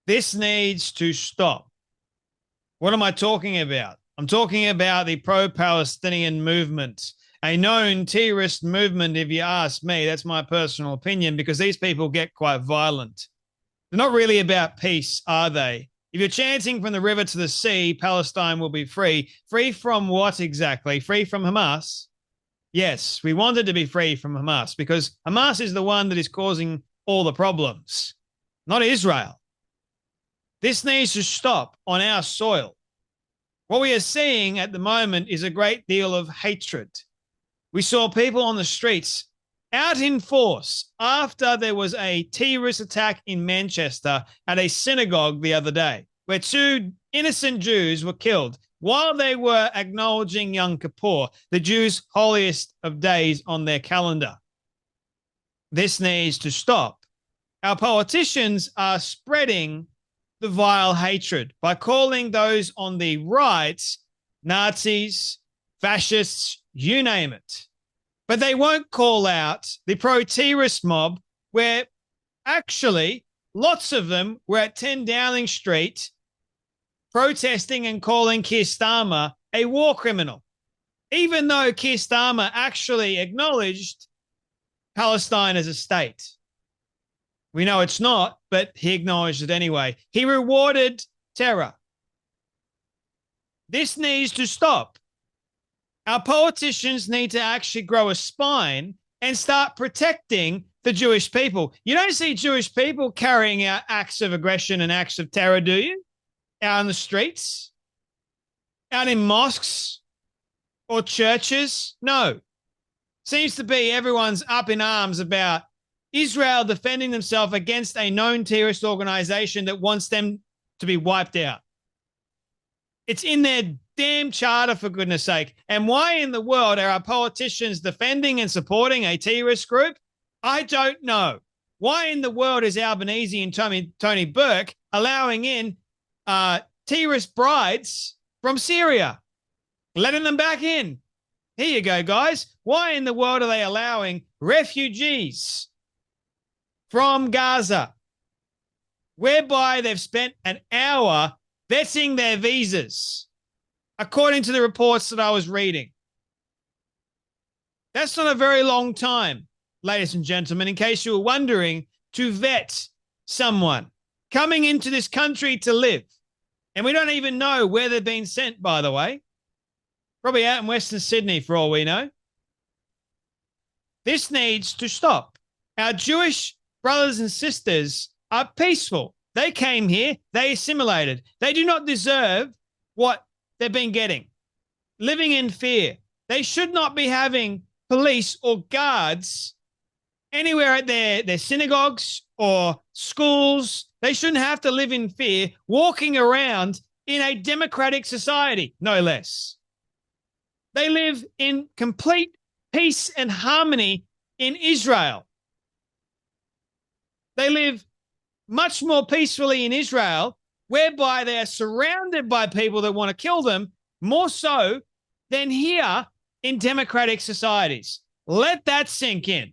This needs to stop. What am I talking about? I'm talking about the pro-Palestinian movement, a known terrorist movement, if you ask me. That's my personal opinion, because these people get quite violent. They're not really about peace, are they? If you're chanting from the river to the sea, Palestine will be free. Free from what exactly? Free from Hamas? Yes, we wanted to be free from Hamas because Hamas is the one that is causing all the problems, not Israel. This needs to stop on our soil. What we are seeing at the moment is a great deal of hatred. We saw people on the streets out in force after there was a terrorist attack in Manchester at a synagogue the other day, where 2 innocent Jews were killed while they were acknowledging Yom Kippur, the Jews' holiest of days on their calendar. This needs to stop. Our politicians are spreading the vile hatred by calling those on the right Nazis, fascists, you name it. But they won't call out the pro-terrorist mob where actually lots of them were at 10 Downing Street protesting and calling Keir Starmer a war criminal, even though Keir Starmer actually acknowledged Palestine as a state. We know it's not, but he acknowledged it anyway. He rewarded terror. This needs to stop. Our politicians need to actually grow a spine and start protecting the Jewish people. You don't see Jewish people carrying out acts of aggression and acts of terror, do you? Out on the streets? Out in mosques or churches? No. Seems to be everyone's up in arms about Israel defending themselves against a known terrorist organization that wants them to be wiped out. It's in their damn charter, for goodness sake. And why in the world are our politicians defending and supporting a terrorist group? I don't know. Why in the world is Albanese and Tony Burke allowing in terrorist brides from Syria, letting them back in? Here you go, guys. Why in the world are they allowing refugees from Gaza, whereby they've spent an hour vetting their visas, according to the reports that I was reading? That's not a very long time, ladies and gentlemen, in case you were wondering, to vet someone coming into this country to live. And we don't even know where they're being sent, by the way. Probably out in Western Sydney, for all we know. This needs to stop. Our Jewish brothers and sisters are peaceful. They came here. They assimilated. They do not deserve what they've been getting. Living in fear. They should not be having police or guards anywhere at their synagogues or schools. They shouldn't have to live in fear, walking around in a democratic society, no less. They live in complete peace and harmony in Israel. They live much more peacefully in Israel, whereby they are surrounded by people that want to kill them, more so than here in democratic societies. Let that sink in.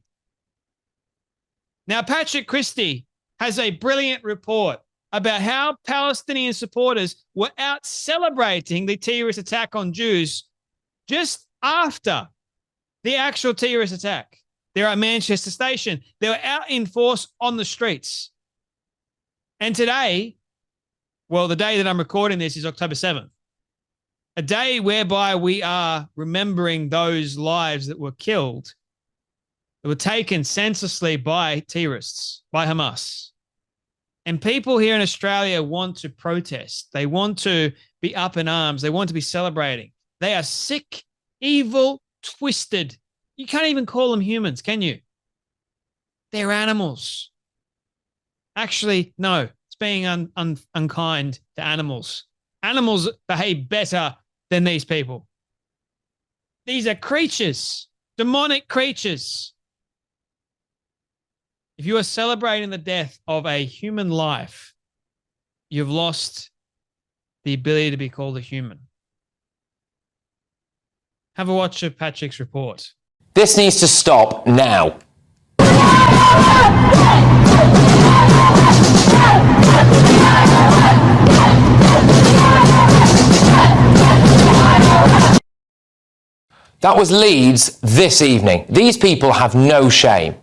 Now, Patrick Christie has a brilliant report about how Palestinian supporters were out celebrating the terrorist attack on Jews just after the actual terrorist attack. They're at Manchester Station. They were out in force on the streets. And today, well, the day that I'm recording this is October 7th, a day whereby we are remembering those lives that were killed, that were taken senselessly by terrorists, by Hamas. And people here in Australia want to protest. They want to be up in arms. They want to be celebrating. They are sick, evil, twisted. You can't even call them humans, can you? They're animals. Actually, no, it's being unkind to animals. Animals behave better than these people. These are creatures, demonic creatures. If you are celebrating the death of a human life, you've lost the ability to be called a human. Have a watch of Patrick's report. This needs to stop now. That was Leeds this evening. These people have no shame.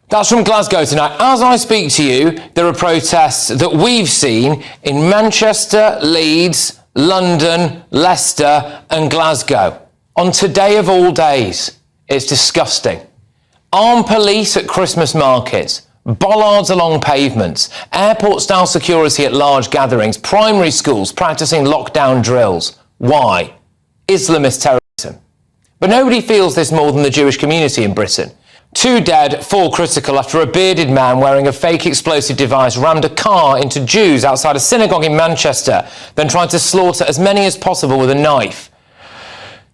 That's from Glasgow tonight. As I speak to you, there are protests that we've seen in Manchester, Leeds, London, Leicester and Glasgow. On today of all days, it's disgusting. Armed police at Christmas markets, bollards along pavements, airport-style security at large gatherings, primary schools practicing lockdown drills. Why? Islamist terrorism. But nobody feels this more than the Jewish community in Britain. 2 dead, 4 critical after a bearded man wearing a fake explosive device rammed a car into Jews outside a synagogue in Manchester, then tried to slaughter as many as possible with a knife.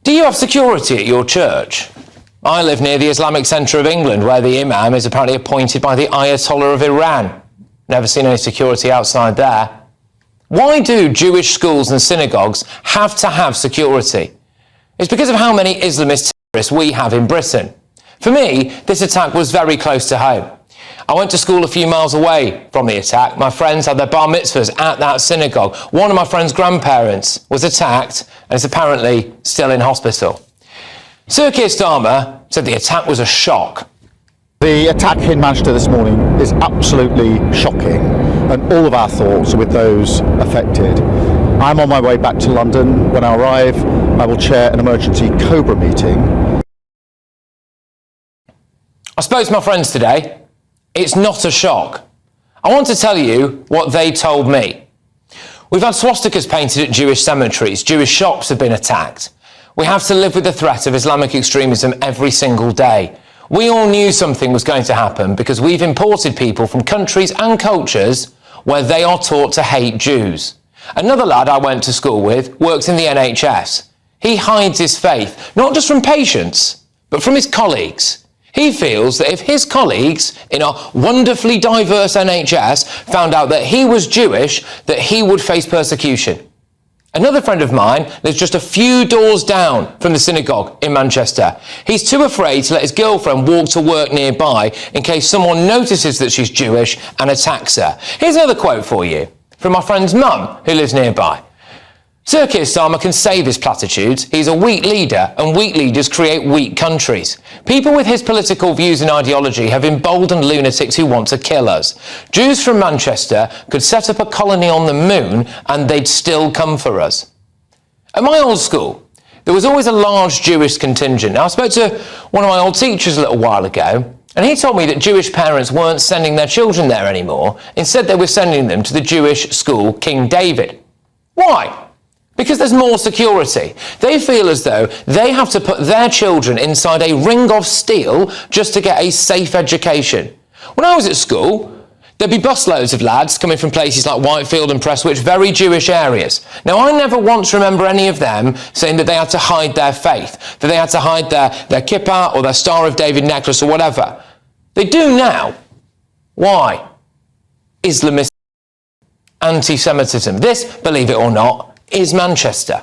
Do you have security at your church? I live near the Islamic centre of England, where the imam is apparently appointed by the Ayatollah of Iran. Never seen any security outside there. Why do Jewish schools and synagogues have to have security? It's because of how many Islamist terrorists we have in Britain. For me, this attack was very close to home. I went to school a few miles away from the attack. My friends had their bar mitzvahs at that synagogue. One of my friend's grandparents was attacked and is apparently still in hospital. Sir Keir Starmer said the attack was a shock. The attack in Manchester this morning is absolutely shocking, and all of our thoughts are with those affected. I'm on my way back to London. When I arrive, I will chair an emergency COBRA meeting. I spoke to my friends today. It's not a shock. I want to tell you what they told me. We've had swastikas painted at Jewish cemeteries. Jewish shops have been attacked. We have to live with the threat of Islamic extremism every single day. We all knew something was going to happen because we've imported people from countries and cultures where they are taught to hate Jews. Another lad I went to school with works in the NHS. He hides his faith, not just from patients, but from his colleagues. He feels that if his colleagues in our wonderfully diverse NHS found out that he was Jewish, that he would face persecution. Another friend of mine lives just a few doors down from the synagogue in Manchester. He's too afraid to let his girlfriend walk to work nearby in case someone notices that she's Jewish and attacks her. Here's another quote for you from my friend's mum who lives nearby. Sir Keir Starmer can say his platitudes. He's a weak leader, and weak leaders create weak countries. People with his political views and ideology have emboldened lunatics who want to kill us. Jews from Manchester could set up a colony on the moon and they'd still come for us. At my old school, there was always a large Jewish contingent. Now, I spoke to one of my old teachers a little while ago, and he told me that Jewish parents weren't sending their children there anymore. Instead, they were sending them to the Jewish school King David. Why? Because there's more security. They feel as though they have to put their children inside a ring of steel just to get a safe education. When I was at school, there'd be busloads of lads coming from places like Whitefield and Prestwich, very Jewish areas. Now, I never once remember any of them saying that they had to hide their faith, that they had to hide their kippah or their Star of David necklace or whatever. They do now. Why? Islamist anti-Semitism. This, believe it or not, is Manchester.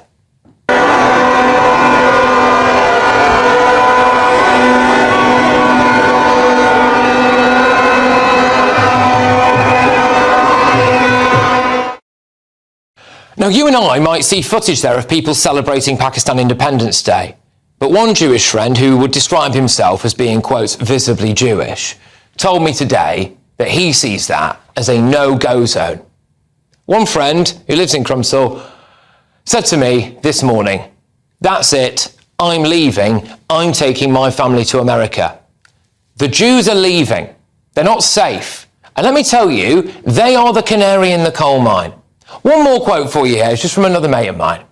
Now, you and I might see footage there of people celebrating Pakistan Independence Day, but one Jewish friend who would describe himself as being, quote, visibly Jewish, told me today that he sees that as a no-go zone. One friend who lives in Crumpsall said to me this morning, "That's it, I'm leaving, I'm taking my family to America. The Jews are leaving, they're not safe, and let me tell you, they are the canary in the coal mine." One more quote for you here, it's just from another mate of mine.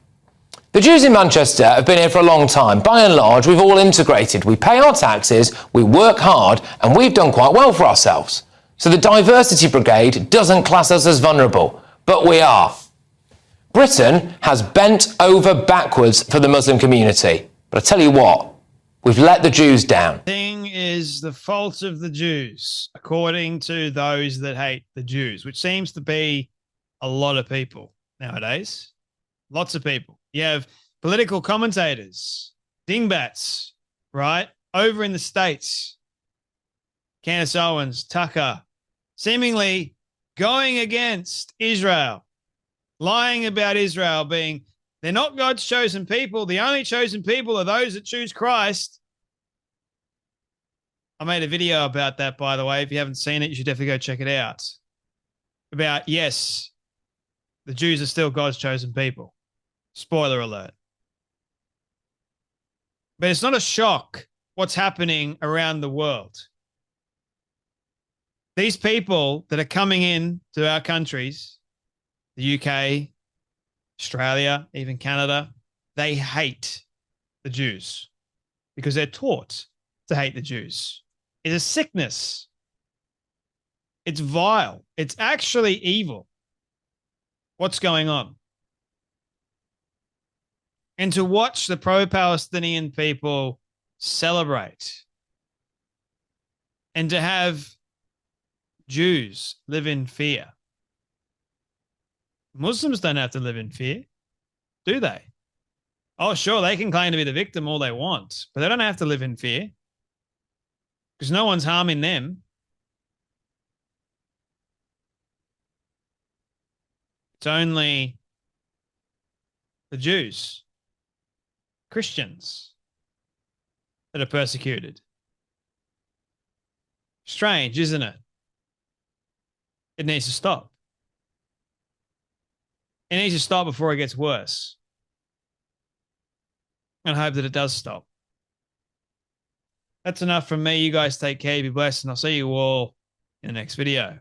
"The Jews in Manchester have been here for a long time. By and large, we've all integrated. We pay our taxes, we work hard, and we've done quite well for ourselves. So the Diversity Brigade doesn't class us as vulnerable, but we are. Britain has bent over backwards for the Muslim community. But I tell you what, we've let the Jews down." Thing is the fault of the Jews, according to those that hate the Jews, which seems to be a lot of people nowadays. Lots of people. You have political commentators, dingbats, right? over in the States, Candace Owens, Tucker, seemingly going against Israel, lying about Israel being, they're not God's chosen people. The only chosen people are those that choose Christ. I made a video about that, by the way. If you haven't seen it, you should definitely go check it out. About, yes, the Jews are still God's chosen people. Spoiler alert. But it's not a shock what's happening around the world. These people that are coming in to our countries, the UK, Australia, even Canada, they hate the Jews because they're taught to hate the Jews. It's a sickness. It's vile. It's actually evil. What's going on? And to watch the pro-Palestinian people celebrate and to have Jews live in fear. Muslims don't have to live in fear, do they? Oh, sure, they can claim to be the victim all they want, but they don't have to live in fear because no one's harming them. It's only the Jews, Christians, that are persecuted. Strange, isn't it? It needs to stop. It needs to stop before it gets worse. And I hope that it does stop. That's enough from me. You guys take care. Be blessed. And I'll see you all in the next video.